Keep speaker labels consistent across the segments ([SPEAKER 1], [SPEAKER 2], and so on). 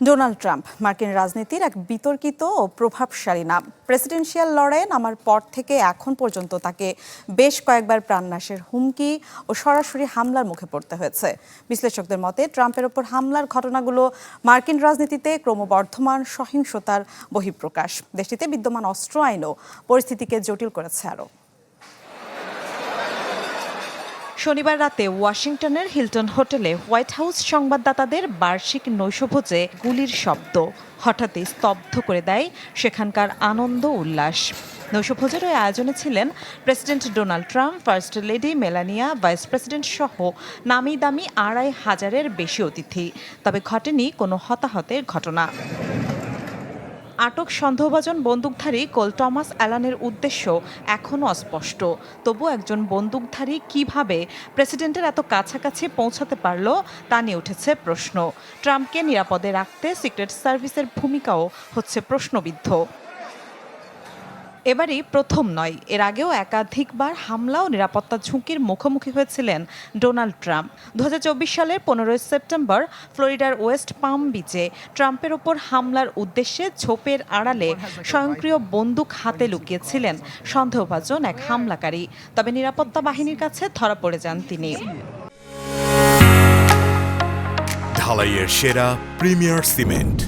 [SPEAKER 1] Donald Trump মার্কিন রাজনীতির এক বিতর্কিত ও প্রভাবশালী নাম। প্রেসিডেন্সিয়াল লড়াইয়ে নামার পর থেকে এখন পর্যন্ত তাকে বেশ কয়েকবার প্রাণনাশের হুমকি ও সরাসরি হামলার মুখে পড়তে হয়েছে। বিশ্লেষকদের মতে ট্রাম্পের ওপর হামলার ঘটনাগুলো মার্কিন রাজনীতিতে ক্রমবর্ধমান সহিংসতার বহিঃপ্রকাশ। দেশটিতে বিদ্যমান অস্ত্র আইনও পরিস্থিতিকে জটিল করেছে আরও। শনিবার রাতে ওয়াশিংটনের হিলটন হোটেলে হোয়াইট হাউস সংবাদদাতাদের বার্ষিক নৈশভোজে গুলির শব্দ হঠাৎই স্তব্ধ করে দেয় সেখানকার আনন্দ উল্লাস। নৈশভোজের ওই আয়োজনে ছিলেন president Donald Trump, first lady Melania, vice president সহ নামি দামি ২৫০০-এর বেশি অতিথি। তবে ঘটেনি কোনো হতাহতের ঘটনা। আটক সন্দেহভাজন বন্দুকধারী কোল টমাস অ্যালানের উদ্দেশ্য এখনও অস্পষ্ট। তবু একজন বন্দুকধারী কিভাবে প্রেসিডেন্টের এত কাছাকাছি পৌঁছাতে পারল তা নিয়ে উঠেছে প্রশ্ন। ট্রাম্পকে নিরাপদে রাখতে সিক্রেট সার্ভিসের ভূমিকাও হচ্ছে প্রশ্নবিদ্ধ। এবারই প্রথম নয়, এর আগেও একাধিকবার হামলা ও নিরাপত্তা ঝুঁকির মুখোমুখি হয়েছিলেন ডোনাল্ড ট্রাম্প। ২০২৪ সালের ১৫ সেপ্টেম্বর ফ্লোরিডার ওয়েস্ট পাম বিচে ট্রাম্পের ওপর হামলার উদ্দেশ্যে ঝোপের আড়ালে স্বয়ংক্রিয় বন্দুক হাতে লুকিয়েছিলেন সন্দেহভাজন এক হামলাকারী। তবে নিরাপত্তা বাহিনীর কাছে ধরা পড়ে যান তিনি।
[SPEAKER 2] ঢালাইয়ের সেরা প্রিমিয়ার সিমেন্ট।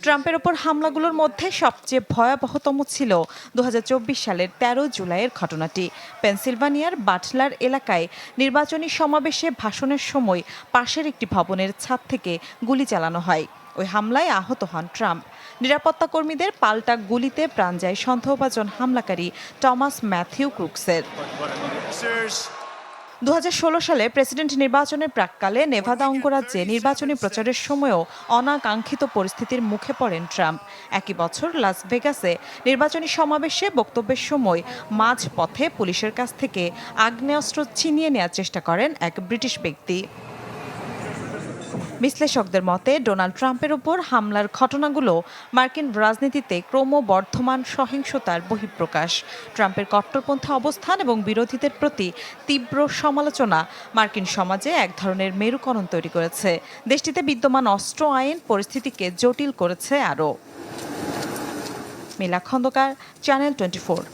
[SPEAKER 1] ট্রাম্পের ওপর হামলাগুলোর মধ্যে সবচেয়ে ভয়াবহতম ছিল ২০২৪ সালের ১৩ জুলাইয়ের ঘটনাটি। পেনসিলভানিয়ার বাটলার এলাকায় নির্বাচনী সমাবেশে ভাষণের সময় পাশের একটি ভবনের ছাদ থেকে গুলি চালানো হয়। ওই হামলায় আহত হন ট্রাম্প। নিরাপত্তা কর্মীদের পাল্টা গুলিতে প্রাণ যায় সন্দেহভাজন হামলাকারী টমাস ম্যাথিউ ক্রুকসের। ২০১৬ সালে প্রেসিডেন্ট নির্বাচনের প্রাক্কালে নেভাদা অঙ্গরাজ্যে নির্বাচনী প্রচারের সময়ও অনাকাঙ্ক্ষিত পরিস্থিতির মুখে পড়েন ট্রাম্প। একই বছর লাস ভেগাসে নির্বাচনী সমাবেশে বক্তব্যের সময় মাঝপথে পুলিশের কাছ থেকে আগ্নেয়াস্ত্র ছিনিয়ে নেওয়ার চেষ্টা করেন এক ব্রিটিশ ব্যক্তি। বিশ্লেষকদের মতে ডোনাল্ড ট্রাম্পের ওপর হামলার ঘটনাগুলো মার্কিন রাজনীতিতে ক্রমবর্ধমান সহিংসতার বহিঃপ্রকাশ। ট্রাম্পের কট্টরপন্থী অবস্থান এবং বিরোধীদের প্রতি তীব্র সমালোচনা মার্কিন সমাজে এক ধরনের মেরুকরণ তৈরি করেছে। দেশটিতে বিদ্যমান অস্ত্র আইন পরিস্থিতিকে জটিল করেছে আরও। মিলা খন্দকার, চ্যানেল 24।